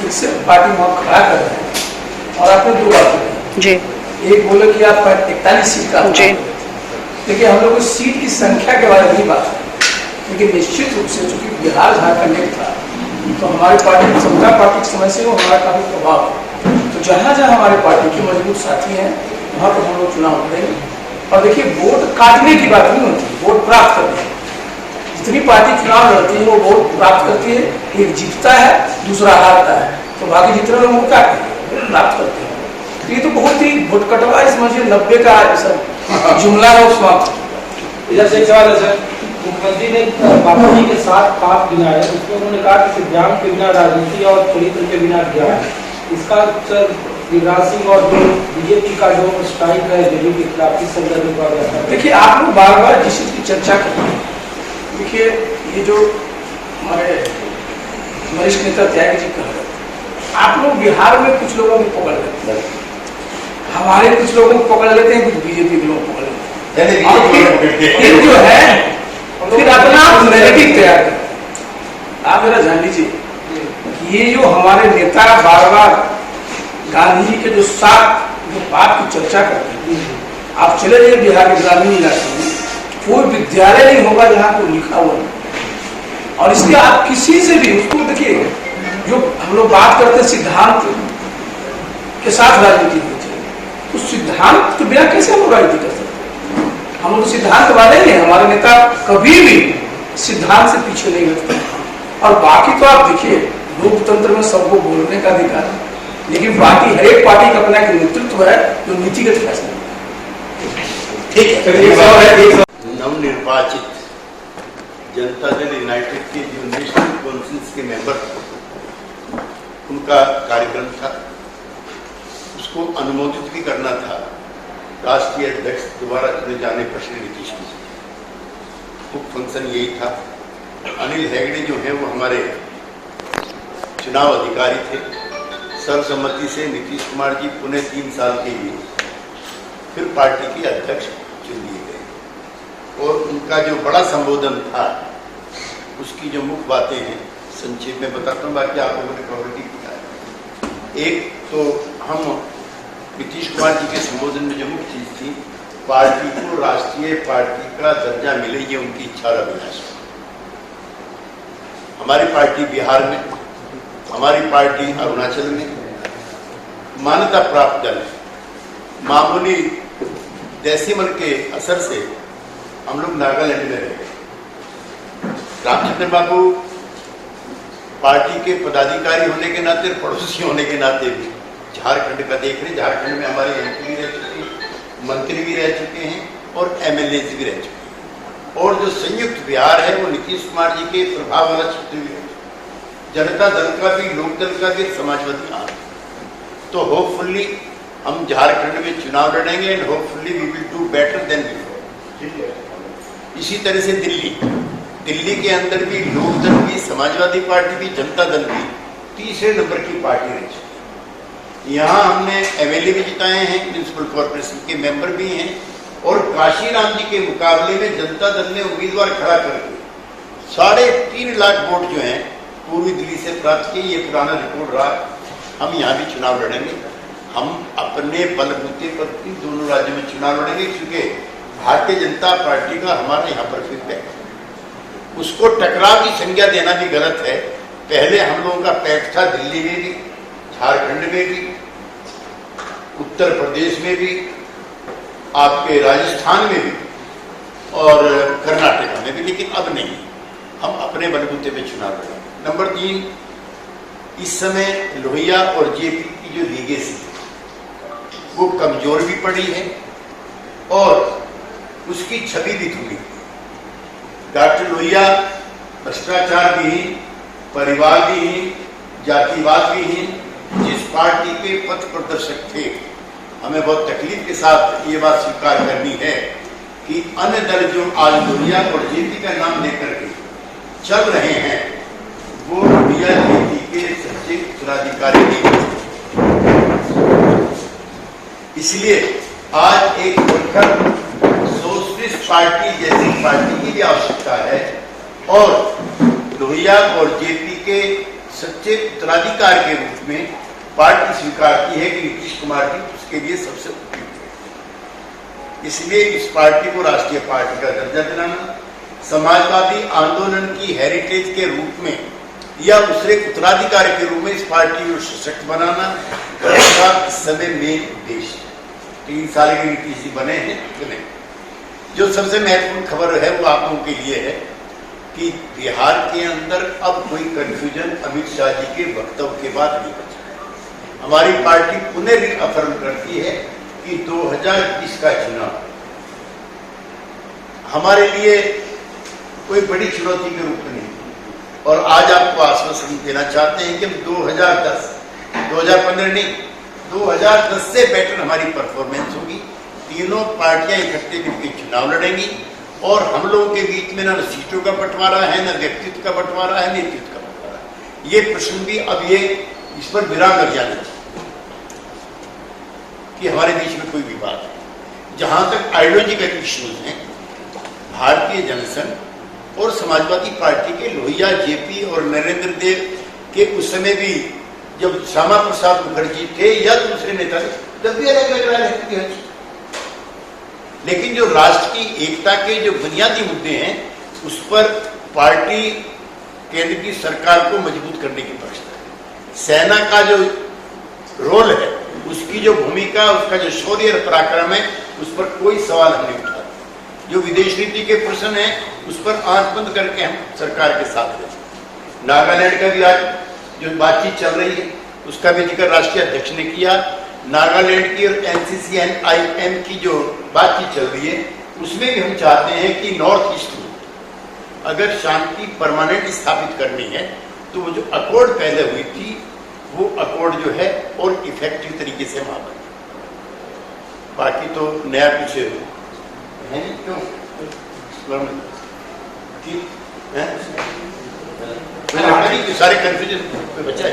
फिर से पार्टी वहाँ खड़ा कर रहे हैं। और आपने दो बातें जी, एक बोले कि आप 41 सीट का जी, देखिए हम लोग सीट की संख्या के बारे में नहीं बात करें, लेकिन निश्चित रूप से चूंकि बिहार झारखंड एक था तो हमारी पार्टी समता पार्टी के समय से वो हमारा काफी प्रभाव है। तो जहाँ जहाँ हमारे पार्टी के मजबूत साथी हैं वहाँ पर हम लोग चुनाव लड़ेंगे। और देखिए वोट काटने की बात नहीं होती, वोट प्राप्त करने की। जितनी पार्टी चुनाव लड़ती है वो वोट प्राप्त करती है, एक जीतता है दूसरा हारता है, तो बाकी जितने लोग वो प्राप्त करते हैं। ये तो बहुत ही भुटकटवा है, समझिए 90 का सब जुमला है उस वक्त। इधर से एक सवाल है सर, मुख्यमंत्री ने बापू जी के साथ पाप गिनाया है, उसमें उन्होंने कहा कि सिद्धांत के बिना राजनीति और चरित्र के बिना ज्ञान। इसका सर युवराज सिंह और जो बीजेपी का जो स्ट्राइक है दिल्ली के खिलाफ इस संदर्भ में कहा जाता है। देखिए आप लोग बार बार जिस चीज की चर्चा करते हैं, देखिए ये जो हमारे वरिष्ठ नेता त्यागी जी कह रहे हैं, आप लोग बिहार में कुछ लोगों को पकड़ लेते हैं, हमारे कुछ लोगों को पकड़ लेते हैं, कुछ बीजेपी के लोग पकड़ लेते हैं, और फिर जो है फिर अपना नैरेटिव तैयार करते। आप जरा जान लीजिए ये जो हमारे नेता बार बार गांधी जी के जो साथ जो बात की चर्चा करते हैं, आप चले जाइए बिहार के ग्रामीण इलाके में कोई विद्यालय नहीं होगा जहाँ को लिखा हुआ नहीं। और इसलिए आप किसी से भी उसको देखिए, जो हम लोग बात करते हैं सिद्धांत के साथ राजनीति होनी चाहिए, तो सिद्धांत के बिना कैसे हम लोग राजनीति कर सकते हैं? हम लोग सिद्धांत वाले हैं, हमारे नेता कभी भी सिद्धांत से पीछे नहीं हटते। और बाकी तो आप देखिए लोकतंत्र में सबको बोलने का अधिकार है, लेकिन पार्टी हर एक पार्टी का अपना एक नेतृत्व है जो नीतिगत फैसला। ठीक है, नवनिर्वाचित जनता दल यूनाइटेड के जो नेशनल काउंसिल के मेंबर उनका कार्यक्रम था, उसको अनुमोदित भी करना था राष्ट्रीय अध्यक्ष दोबारा चुने जाने पर श्री नीतीश कुमार। मुख्य फंक्शन यही था। अनिल हेगड़े जो हैं वो हमारे चुनाव अधिकारी थे। सर्वसम्मति से नीतीश कुमार जी पुनः 3 साल के लिए फिर पार्टी के अध्यक्ष चुन लिए गए। और उनका जो बड़ा संबोधन था उसकी जो मुख्य बातें हैं संक्षेप में बताता हूँ, बाकी आप लोगों ने कवर भी किया है। एक तो हम नीतीश कुमार जी के संबोधन में जो मुख्य चीज थी, पार्टी को राष्ट्रीय पार्टी का दर्जा मिले, ये उनकी इच्छा और अभिलाष। हमारी पार्टी बिहार में, हमारी पार्टी अरुणाचल में मान्यता प्राप्त दल है। मामूली डेसिमल के असर से हम लोग नागालैंड में रह गए। रामचंद्र बाबू पार्टी के पदाधिकारी होने के नाते, पड़ोसी होने के नाते भी झारखंड का देख रहे। झारखंड में हमारे एमपी भी रह चुके हैं, मंत्री भी रह चुके हैं और एमएलए भी रह चुके हैं। और जो संयुक्त बिहार है वो नीतीश कुमार जी के प्रभाव वाला क्षेत्र भी है। जनता दल का भी, लोक दल का भी, समाजवादी आ। तो होपफुली हम झारखंड में चुनाव लड़ेंगे and hopefully we will do better than before. इसी तरह से दिल्ली के अंदर भी लोक दल भी, समाजवादी पार्टी भी, जनता दल भी तीसरे नंबर की पार्टी रह चुकी। यहाँ हमने एमएलए भी जिताए हैं, म्यूनिसिपल कॉर्पोरेशन के मेंबर भी हैं, और काशीराम जी के मुकाबले में जनता दल ने उम्मीदवार खड़ा करके 3.5 लाख वोट जो हैं पूर्वी दिल्ली से प्राप्त किए। ये पुराना रिकॉर्ड रहा। हम यहाँ भी चुनाव लड़ेंगे। हम अपने बलबूते पर दोनों राज्यों में चुनाव लड़ेंगे, क्योंकि भारतीय जनता पार्टी का हमारे यहाँ पर फीडबैक, उसको टकराव की संज्ञा देना भी गलत है। पहले हम लोगों का पैक्ट था दिल्ली में भी, झारखंड में भी, उत्तर प्रदेश में भी, आपके राजस्थान में भी और कर्नाटक में भी, लेकिन अब नहीं। हम अपने बलबूते पे चुनाव लड़ेंगे। नंबर 3, इस समय लोहिया और जेपी की जो लीगेसी वो कमजोर भी पड़ी है और उसकी छवि भी धुली। डॉक्टर लोहिया भ्रष्टाचार विहीन, परिवार विहीन, जातिवाद विहीन जिस पार्टी के पथ प्रदर्शक थे, हमें बहुत तकलीफ के साथ ये बात स्वीकार करनी है कि अन्य दल जो आज लोहिया और जेपी का नाम लेकर के चल रहे हैं वो लोहिया जेपी के सच्चे उत्तराधिकारी नहीं। इसलिए आज एक प्रखर सोशलिस्ट पार्टी जैसी पार्टी की भी आवश्यकता है और लोहिया और जेपी के सच्चे उत्तराधिकार के रूप में पार्टी स्वीकारती है कि नीतीश कुमार जी उसके लिए सबसे उपयुक्त है। इसलिए इस पार्टी को राष्ट्रीय पार्टी का दर्जा दिलाना, समाजवादी आंदोलन की हेरिटेज के रूप में या दूसरे उत्तराधिकारी के रूप में इस पार्टी को सशक्त बनाना का इस समय मेन उद्देश्य है। 3 साल के नीतीश जी बने हैं कि नहीं। जो सबसे महत्वपूर्ण खबर है वो आप लोगों के लिए है कि बिहार के अंदर अब कोई कंफ्यूजन अमित शाह जी के वक्तव्य के बाद नहीं बचा है। हमारी पार्टी पुनः रिअफर्म करती है कि 2020 का चुनाव हमारे लिए कोई बड़ी चुनौती के रूप में नहीं, और आज आपको आश्वासन देना चाहते हैं कि हम 2015 नहीं 2010 से बेटर हमारी परफॉर्मेंस होगी। तीनों पार्टियां इकट्ठे मिलकर चुनाव लड़ेंगी और हम लोगों के बीच में न सीटों का बंटवारा है, न व्यक्तित्व का बंटवारा है, नेतृत्व का बंटवारा है। ये प्रश्न भी अब ये इस पर विराम लग जाना चाहिए कि हमारे बीच में कोई विवाद है। जहां तक आइडियोलॉजिकल इश्यूज हैं, भारतीय जनसंघ और समाजवादी पार्टी के लोहिया जेपी और नरेंद्र देव के उस समय भी जब श्यामा प्रसाद मुखर्जी थे या दूसरे नेता थे तब भी अलग अलग राय रहती थी। लेकिन जो राष्ट्र की एकता के जो बुनियादी मुद्दे हैं उस पर पार्टी केंद्र की सरकार को मजबूत करने की पक्षता है। सेना का जो रोल है, उसकी जो भूमिका, उसका जो शौर्य और पराक्रम है, उस पर कोई सवाल हम नहीं उठा। जो विदेश नीति के प्रश्न है उस पर आंख बंद करके हम सरकार के साथ हैं। नागालैंड का भी आज जो बातचीत चल रही है उसका भी जिक्र राष्ट्रीय अध्यक्ष ने किया। नागालैंड की और NCCN-IM की जो बातचीत चल रही है उसमें भी हम चाहते हैं कि नॉर्थ ईस्ट में अगर शांति परमानेंट स्थापित करनी है तो वो जो अकॉर्ड पहले हुई थी वो अकॉर्ड जो है और इफेक्टिव तरीके से वहां बने। बाकी तो नया कुछ है नहीं, क्यों सारे कंफ्यूजन बचा है।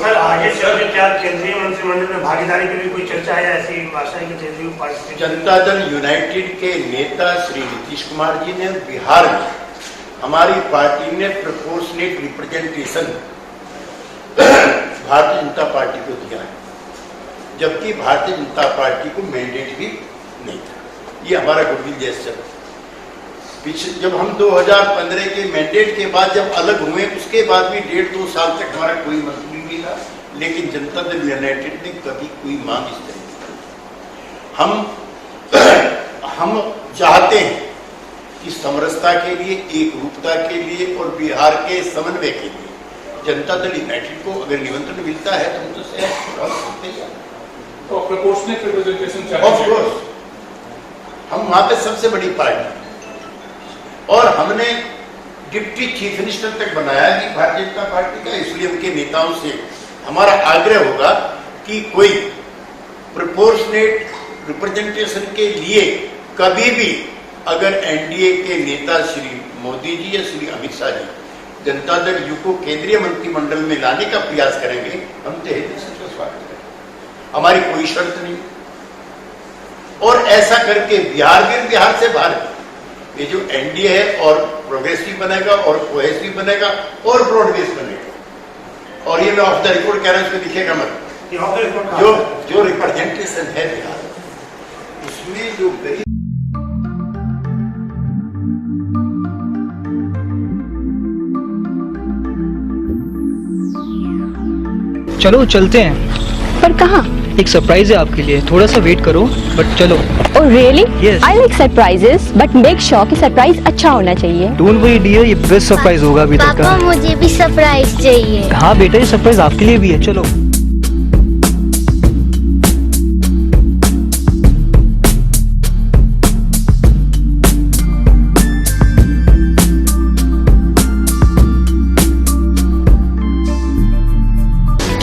सर आगे चल के क्या केंद्रीय मंत्रिमंडल में भागीदारी के लिए कोई चर्चा है? ऐसी आशा है कि JDU party Janata Dal United के नेता श्री नीतीश कुमार जी ने बिहार में हमारी पार्टी ने proportionate representation Bharatiya Janata party को दिया है, जबकि भारतीय जनता पार्टी को मैंडेट भी नहीं था। ये हमारा गुडविल जेस्चर। पिछले जब हम 2015 के मैंडेट के बाद जब अलग हुए उसके बाद भी 1.5-2 साल तक हमारा कोई मंत्री नहीं था, लेकिन जनता दल यूनाइटेड ने कभी कोई मांग इस तरह हम चाहते हैं कि समरसता के लिए, एकरूपता के लिए और बिहार के समन्वय के लिए जनता दल यूनाइटेड को अगर निमंत्रण मिलता है तो हम तो प्रोपोर्शनेट रिप्रेजेंटेशन चाहिए। हम वहां पे सबसे बड़ी पार्टी और हमने डिप्टी चीफ मिनिस्टर तक बनाया भी भारतीय जनता पार्टी का। इसलिए उनके नेताओं से हमारा आग्रह होगा कि कोई प्रोपोर्शनेट रिप्रेजेंटेशन के लिए कभी भी अगर एनडीए के नेता श्री मोदी जी या श्री अमित शाह जी जनता दल यू को केंद्रीय मंत्रिमंडल में लाने का प्रयास करेंगे, हम तहे दिल से स्वागत करेंगे। हमारी कोई शर्त नहीं। और ऐसा करके बिहार से बाहर ये जो एनडीए है और प्रोग्रेसिव बनेगा और कोहेसिव बनेगा और ब्रॉड बेस बनेगा। और ये मैं ऑफ द रिकॉर्ड कह रहा हूं, इसमें लिखेगा मत। जो रिप्रेजेंटेशन है बिहार उसमें जो गरीब चलो चलते हैं। पर कहाँ? एक सरप्राइज है आपके लिए, थोड़ा सा वेट करो बट चलो। Oh really? Yes. I like surprises, but make sure कि सरप्राइज अच्छा होना चाहिए। डोंट वरी डियर, ये बेस्ट सरप्राइज होगा अभी तक का। पापा मुझे भी सरप्राइज चाहिए। हाँ बेटा, ये सरप्राइज आपके लिए भी है, चलो।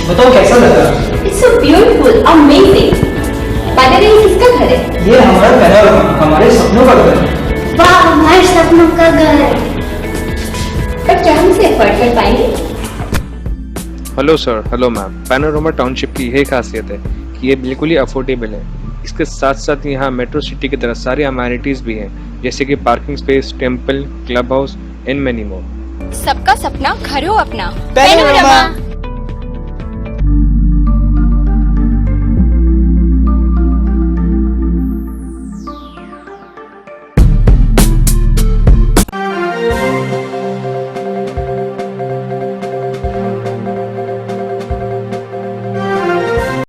बताओ कैसा लगा? It's so beautiful, amazing. By the way, किसका घर है? ये हमारा पैनोरमा, हमारे सपनों का घर है। वाह, हमारे सपनों का घर है। पर क्या हम इसे अफोर्ड कर पाएंगे? Hello sir, hello ma'am. Panorama township की यही खासियत है कि ये बिल्कुल ही अफोर्डेबल है। इसके साथ साथ यहाँ मेट्रो सिटी की तरह सारी अमेनिटीज भी हैं, जैसे कि parking space, temple, club house and many more. सबका सपना घर हो अपना। पैनोरमा।